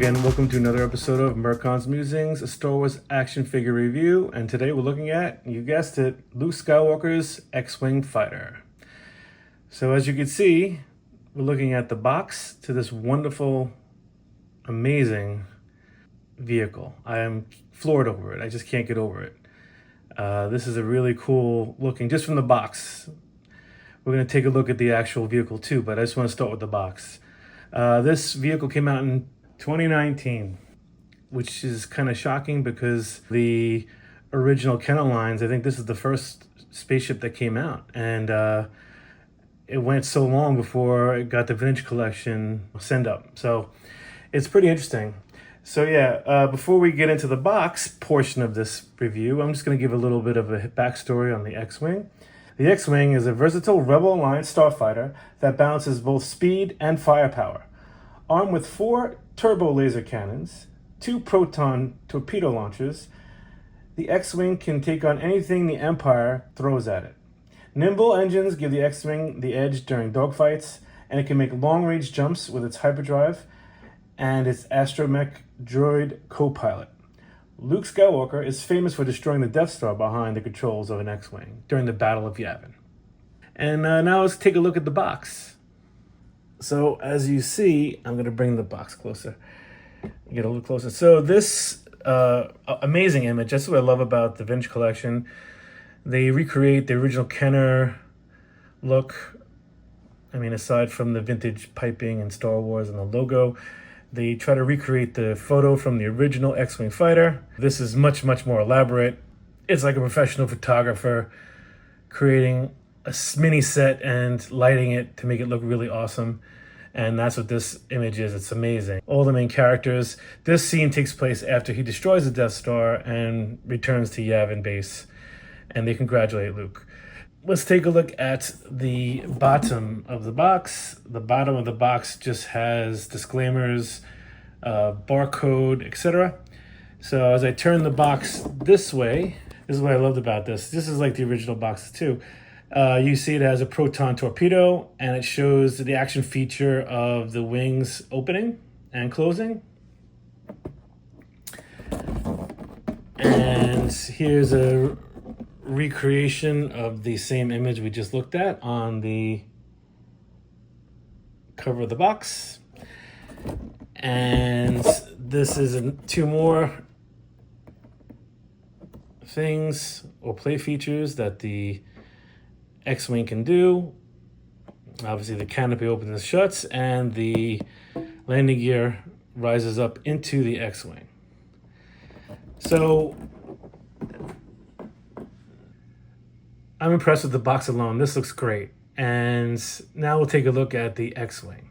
again, welcome to another episode of Merkon's Musings, a Star Wars action figure review. And today we're looking at, you guessed it, Luke Skywalker's X-Wing fighter. So as you can see, we're looking at the box to this wonderful, amazing vehicle. I am floored over it. I just can't get over it. This is a really cool looking, just from the box. We're going to take a look at the actual vehicle too, but I just want to start with the box. This vehicle came out in 2019, which is kind of shocking because the original Kenner lines, I think this is the first spaceship that came out, and it went so long before it got the vintage collection send up. So it's pretty interesting. So yeah, before we get into the box portion of this review, I'm just going to give a little bit of a backstory on the X-Wing. The X-Wing is a versatile Rebel Alliance starfighter that balances both speed and firepower. Armed with 4 turbo laser cannons, 2 proton torpedo launchers, the X-Wing can take on anything the Empire throws at it. Nimble engines give the X-Wing the edge during dogfights, and it can make long-range jumps with its hyperdrive and its astromech droid co-pilot. Luke Skywalker is famous for destroying the Death Star behind the controls of an X-Wing during the Battle of Yavin. And now let's take a look at the box. So as you see, I'm going to bring the box closer. Get a little closer. So this amazing image, that's what I love about the vintage collection. They recreate the original Kenner look. I mean, aside from the vintage piping and Star Wars and the logo, they try to recreate the photo from the original X-Wing fighter. This is much, much more elaborate. It's like a professional photographer creating a mini set and lighting it to make it look really awesome. And that's what this image is. It's amazing. All the main characters. This scene takes place after he destroys the Death Star and returns to Yavin base. And they congratulate Luke. Let's take a look at the bottom of the box. The bottom of the box just has disclaimers, barcode, etc. So as I turn the box this way, this is what I loved about this. This is like the original boxes too. You see it has a proton torpedo, and it shows the action feature of the wings opening and closing. And here's a recreation of the same image we just looked at on the cover of the box. And this is 2 more things or play features that the X-Wing can do. Obviously the canopy opens and shuts, and the landing gear rises up into the X-Wing. So I'm impressed with the box alone. This looks great. And now we'll take a look at the X-Wing.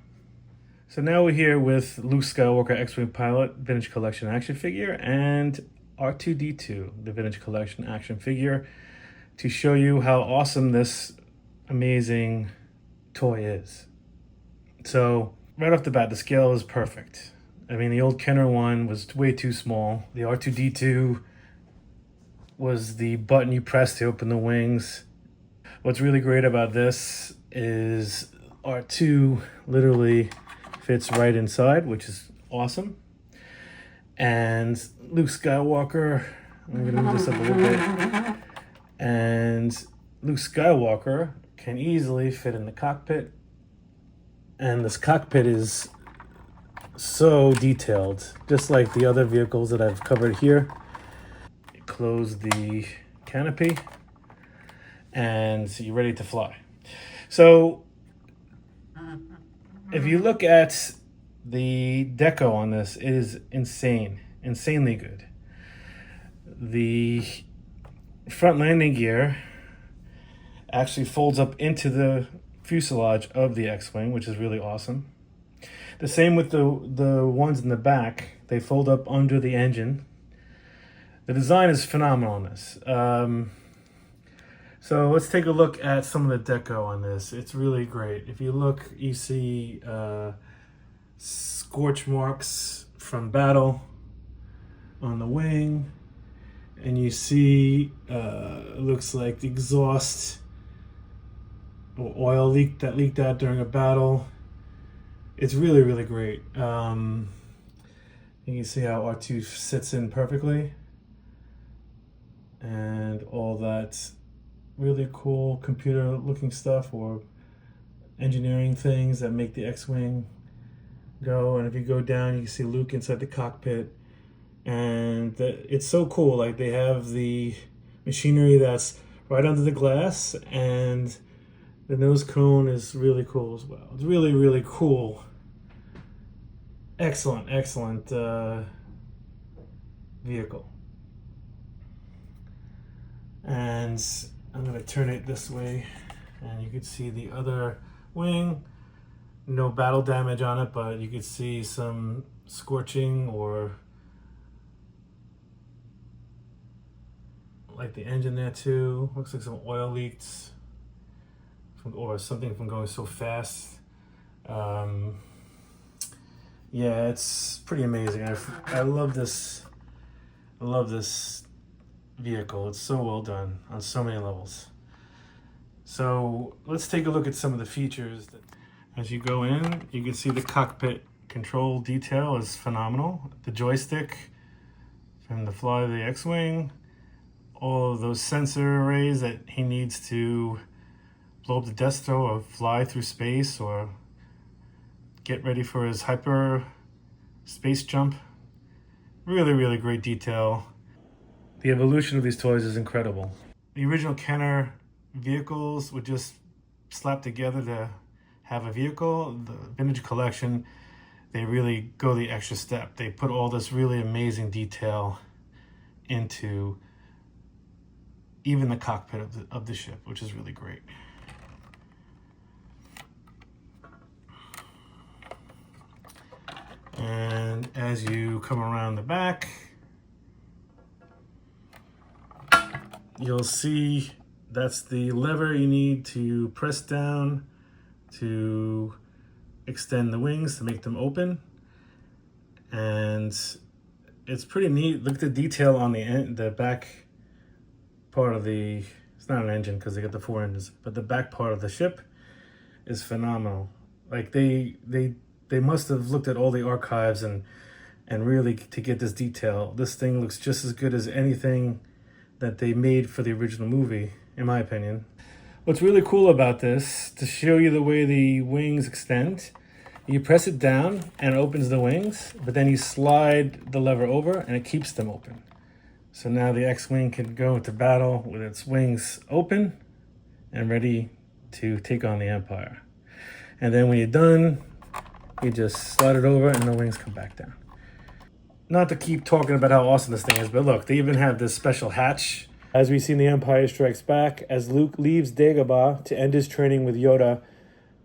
So now we're here with Luke Skywalker X-Wing Pilot Vintage Collection action figure and R2-D2, the Vintage Collection action figure, to show you how awesome this amazing toy is. So right off the bat, the scale is perfect. I mean, the old Kenner one was way too small. The R2-D2 was the button you press to open the wings. What's really great about this is R2 literally fits right inside, which is awesome. And Luke Skywalker, I'm gonna move this up a little bit. And Luke Skywalker can easily fit in the cockpit. And this cockpit is so detailed, just like the other vehicles that I've covered here. Close the canopy and you're ready to fly. So if you look at the deco on this, it is insanely good. The front landing gear actually folds up into the fuselage of the X-Wing, which is really awesome. The same with the ones in the back. They fold up under the engine. The design is phenomenal on this. So let's take a look at some of the deco on this. It's really great. If you look, you see scorch marks from battle on the wing. And you see, it looks like the exhaust or oil that leaked out during a battle. It's really, really great. You can see how R2 sits in perfectly. And all that really cool computer looking stuff or engineering things that make the X-Wing go. And if you go down, you can see Luke inside the cockpit. And it's so cool. Like, they have the machinery that's right under the glass, and the nose cone is really cool as well. It's really, really cool. Excellent, excellent vehicle. And I'm going to turn it this way, and you can see the other wing. No battle damage on it, but you can see some scorching, or like the engine there too. Looks like some oil leaks or something from going so fast. Yeah, it's pretty amazing. I love this. I love this vehicle. It's so well done on so many levels. So let's take a look at some of the features. As you go in, you can see the cockpit control detail is phenomenal. The joystick from the fly of the X-Wing, all of those sensor arrays that he needs to blow up the Death Star or fly through space or get ready for his hyper space jump. Really, really great detail. The evolution of these toys is incredible. The original Kenner vehicles would just slap together to have a vehicle. The vintage collection, they really go the extra step. They put all this really amazing detail into even the cockpit of the ship, which is really great. And as you come around the back, you'll see that's the lever you need to press down to extend the wings to make them open. And it's pretty neat. Look at the detail on the back part of the, it's not an engine because they got the 4 engines, but the back part of the ship is phenomenal. Like they must have looked at all the archives and really to get this detail. This thing looks just as good as anything that they made for the original movie, in my opinion. What's really cool about this, to show you the way the wings extend, you press it down and it opens the wings, but then you slide the lever over and it keeps them open. So now the X-Wing can go into battle with its wings open and ready to take on the Empire. And then when you're done, you just slide it over and the wings come back down. Not to keep talking about how awesome this thing is, but look, they even have this special hatch. As we see in The Empire Strikes Back, as Luke leaves Dagobah to end his training with Yoda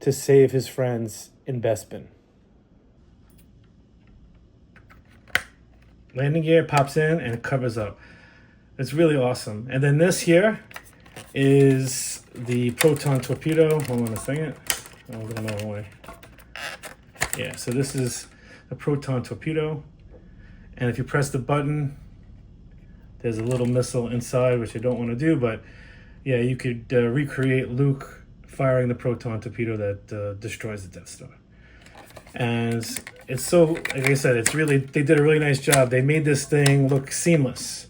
to save his friends in Bespin. Landing gear pops in and it covers up. It's really awesome. And then this here is the proton torpedo. Hold on a second. I'm going the wrong way. Yeah, so this is a proton torpedo. And if you press the button, there's a little missile inside, which I don't want to do, but yeah, you could recreate Luke firing the proton torpedo that destroys the Death Star. And it's so, like I said, it's really, they did a really nice job. They made this thing look seamless.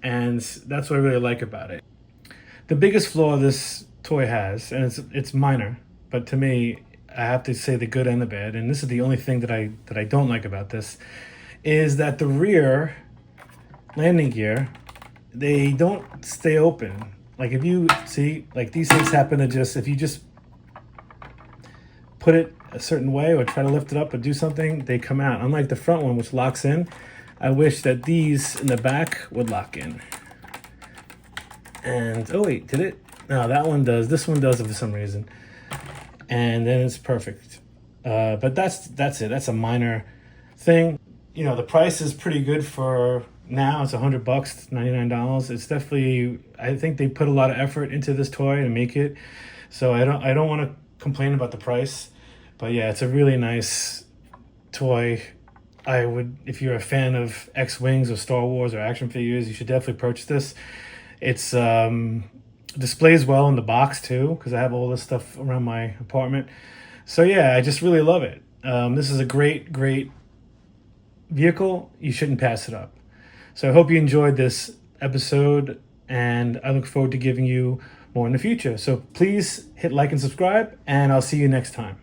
And that's what I really like about it. The biggest flaw this toy has, and it's minor, but to me, I have to say the good and the bad, and this is the only thing that I don't like about this, is that the rear landing gear, they don't stay open. Like if you see, like these things happen to just, if you just put it a certain way or try to lift it up or do something, they come out. Unlike the front one, which locks in, I wish that these in the back would lock in. And, oh wait, did it? No, that one does. This one does for some reason. And then it's perfect. But that's it. That's a minor thing. You know, the price is pretty good for now. It's $100, $99. It's definitely, I think they put a lot of effort into this toy to make it. So I don't want to complain about the price. But yeah, it's a really nice toy. I would, if you're a fan of X-Wings or Star Wars or action figures, you should definitely purchase this. It's displays well in the box too, because I have all this stuff around my apartment. So yeah, I just really love it. This is a great vehicle, you shouldn't pass it up. So I hope you enjoyed this episode, and I look forward to giving you more in the future. So please hit like and subscribe, and I'll see you next time.